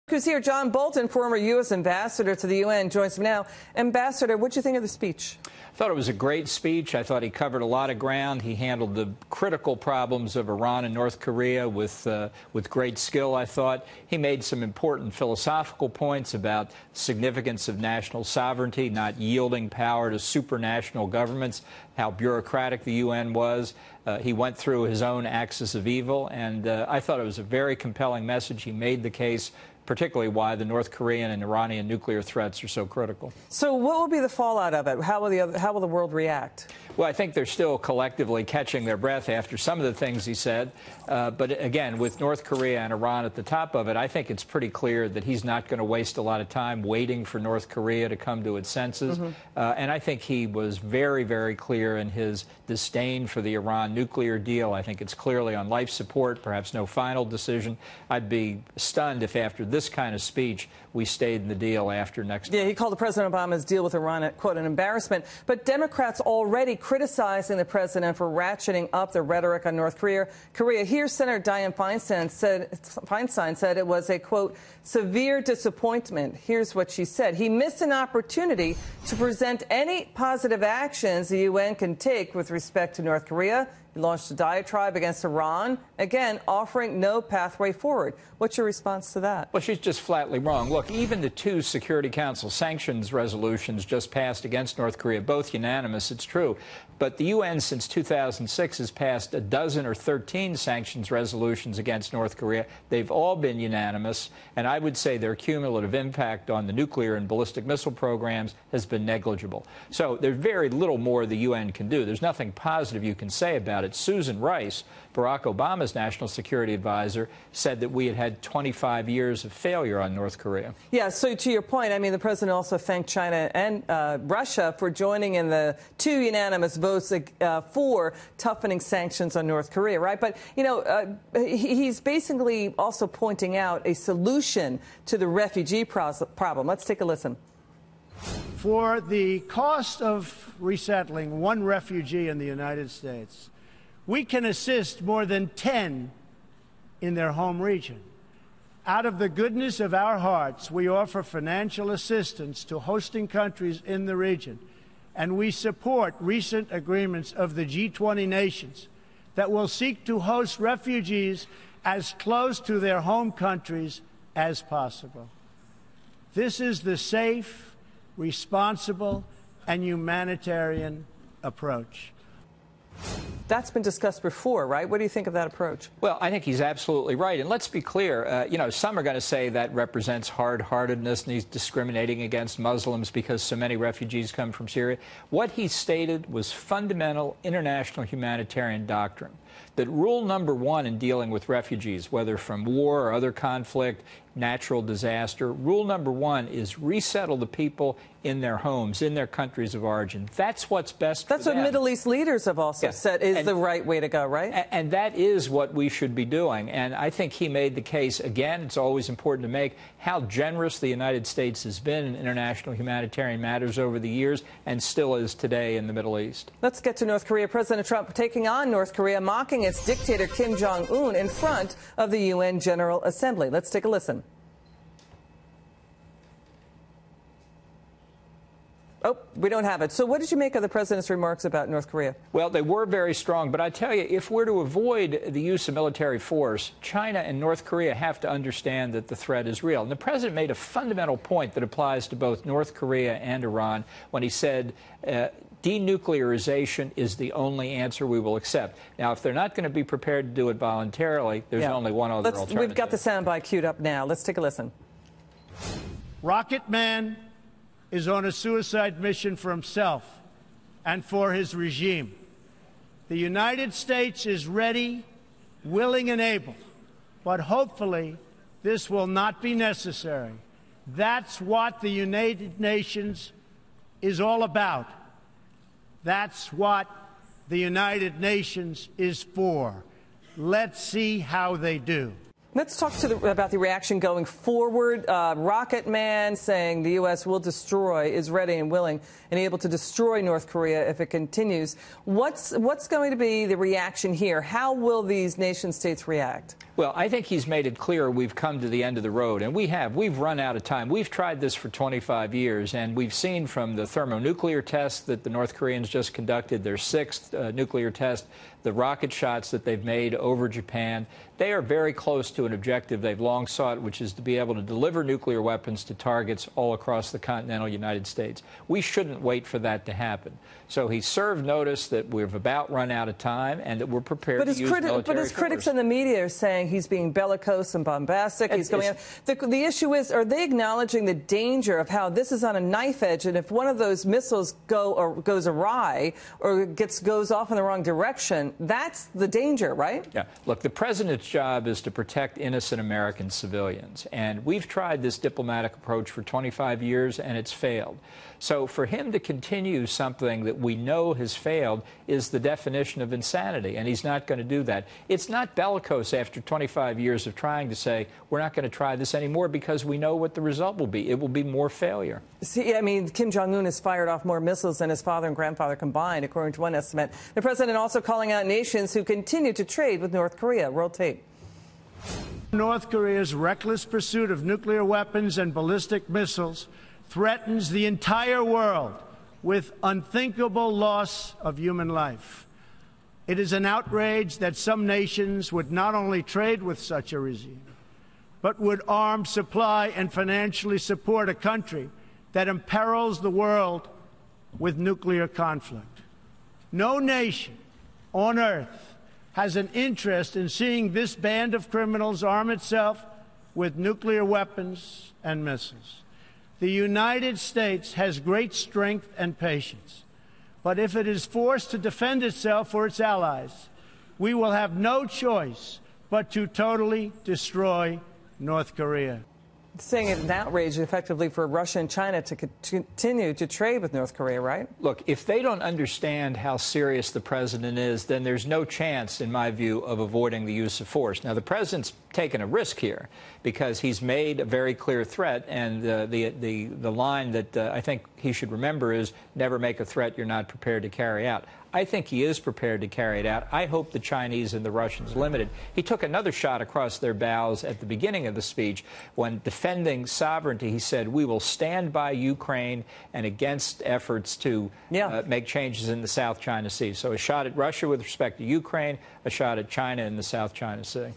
Who's here? John Bolton, former U.S. ambassador to the UN, joins me now. Ambassador, what did you think of the speech? I thought it was a great speech. I thought he covered a lot of ground. He handled the critical problems of Iran and North Korea with great skill, I thought. He made some important philosophical points about significance of national sovereignty, not yielding power to supranational governments, how bureaucratic the UN was. He went through his own axis of evil, and I thought it was a very compelling message. He made the case, particularly why the North Korean and Iranian nuclear threats are so critical. So what will be the fallout of it? How will the world react? Well, I think they're still collectively catching their breath after some of the things he said. But again, with North Korea and Iran at the top of it, I think it's pretty clear that he's not going to waste a lot of time waiting for North Korea to come to its senses. And I think he was very, very clear in his disdain for the Iran nuclear deal. I think it's clearly on life support, perhaps no final decision. I'd be stunned if after this kind of speech we stayed in the deal after next month. He called President Obama's deal with Iran, quote, an embarrassment. But Democrats already criticizing the president for ratcheting up the rhetoric on North Korea. Here, Senator Dianne Feinstein said it was a, quote, severe disappointment. Here's what she said. He missed an opportunity to present any positive actions the UN can take with respect to North Korea. He launched a diatribe against Iran, again, offering no pathway forward. What's your response to that? Well, she's just flatly wrong. Look, even the two Security Council sanctions resolutions just passed against North Korea, both unanimous, it's true. But the UN since 2006 has passed a dozen or 13 sanctions resolutions against North Korea. They've all been unanimous, and I would say their cumulative impact on the nuclear and ballistic missile programs has been negligible. So there's very little more the UN can do. There's nothing positive you can say about it. Susan Rice, Barack Obama's national security advisor, said that we had had 25 years of failure on North Korea. Yeah, so to your point, I mean, the president also thanked China and Russia for joining in the two unanimous votes for toughening sanctions on North Korea, right? But, you know, he's basically also pointing out a solution to the refugee problem. Let's take a listen. For the cost of resettling one refugee in the United States, we can assist more than 10 in their home region. Out of the goodness of our hearts, we offer financial assistance to hosting countries in the region, and we support recent agreements of the G20 nations that will seek to host refugees as close to their home countries as possible. This is the safe, responsible, and humanitarian approach. That's been discussed before, right? What do you think of that approach? Well, I think he's absolutely right. And let's be clear, you know, some are going to say that represents hard-heartedness and he's discriminating against Muslims because so many refugees come from Syria. What he stated was fundamental international humanitarian doctrine, that rule number one in dealing with refugees, whether from war or other conflict, natural disaster, rule number one is resettle the people in their homes, in their countries of origin. That's what's best for them. That's what Middle East leaders have also said is the right way to go, right? And that is what we should be doing. And I think he made the case, again, it's always important to make, how generous the United States has been in international humanitarian matters over the years and still is today in the Middle East. Let's get to North Korea. President Trump taking on North Korea, mocking its dictator Kim Jong-un in front of the UN General Assembly. Let's take a listen. Oh, we don't have it. So what did you make of the president's remarks about North Korea? Well, they were very strong. But I tell you, if we're to avoid the use of military force, China and North Korea have to understand that the threat is real. And the president made a fundamental point that applies to both North Korea and Iran when he said denuclearization is the only answer we will accept. Now, if they're not going to be prepared to do it voluntarily, there's only one other alternative. We've got the soundbite queued up now. Let's take a listen. Rocket Man is on a suicide mission for himself and for his regime. The United States is ready, willing, and able, but hopefully this will not be necessary. That's what the United Nations is all about. That's what the United Nations is for. Let's see how they do. Let's talk about the reaction going forward. Rocket Man saying the U.S. is ready and willing and able to destroy North Korea if it continues. What's going to be the reaction here? How will these nation states react? Well, I think he's made it clear we've come to the end of the road, and we've run out of time. We've tried this for 25 years, and we've seen from the thermonuclear tests that the North Koreans just conducted, their sixth nuclear test, the rocket shots that they've made over Japan. They are very close to an objective they've long sought, which is to be able to deliver nuclear weapons to targets all across the continental United States. We shouldn't wait for that to happen. So he served notice that we've about run out of time and that we're prepared to use military force. But his critics in the media are saying he's being bellicose and bombastic. He's going out. The issue is, are they acknowledging the danger of how this is on a knife edge, and if one of those missiles goes awry or goes off in the wrong direction, that's the danger, right? Yeah. Look, the president's job is to protect innocent American civilians, and we've tried this diplomatic approach for 25 years, and it's failed. So for him to continue something that we know has failed is the definition of insanity, and he's not going to do that. It's not bellicose after 25 years of trying to say, we're not going to try this anymore because we know what the result will be. It will be more failure. See, I mean, Kim Jong-un has fired off more missiles than his father and grandfather combined, according to one estimate. The president also calling out nations who continue to trade with North Korea. Roll tape. North Korea's reckless pursuit of nuclear weapons and ballistic missiles threatens the entire world with unthinkable loss of human life. It is an outrage that some nations would not only trade with such a regime, but would arm, supply, and financially support a country that imperils the world with nuclear conflict. No nation on earth has an interest in seeing this band of criminals arm itself with nuclear weapons and missiles. The United States has great strength and patience, but if it is forced to defend itself or its allies, we will have no choice but to totally destroy North Korea. Saying it's an outrage effectively for Russia and China to continue to trade with North Korea, right? Look, if they don't understand how serious the president is, then there's no chance, in my view, of avoiding the use of force. Now, the president's taken a risk here because he's made a very clear threat, and the line that I think he should remember is never make a threat you're not prepared to carry out. I think he is prepared to carry it out. I hope the Chinese and the Russians limit it. He took another shot across their bows at the beginning of the speech when defending sovereignty. He said, we will stand by Ukraine and against efforts to make changes in the South China Sea. So a shot at Russia with respect to Ukraine, a shot at China in the South China Sea.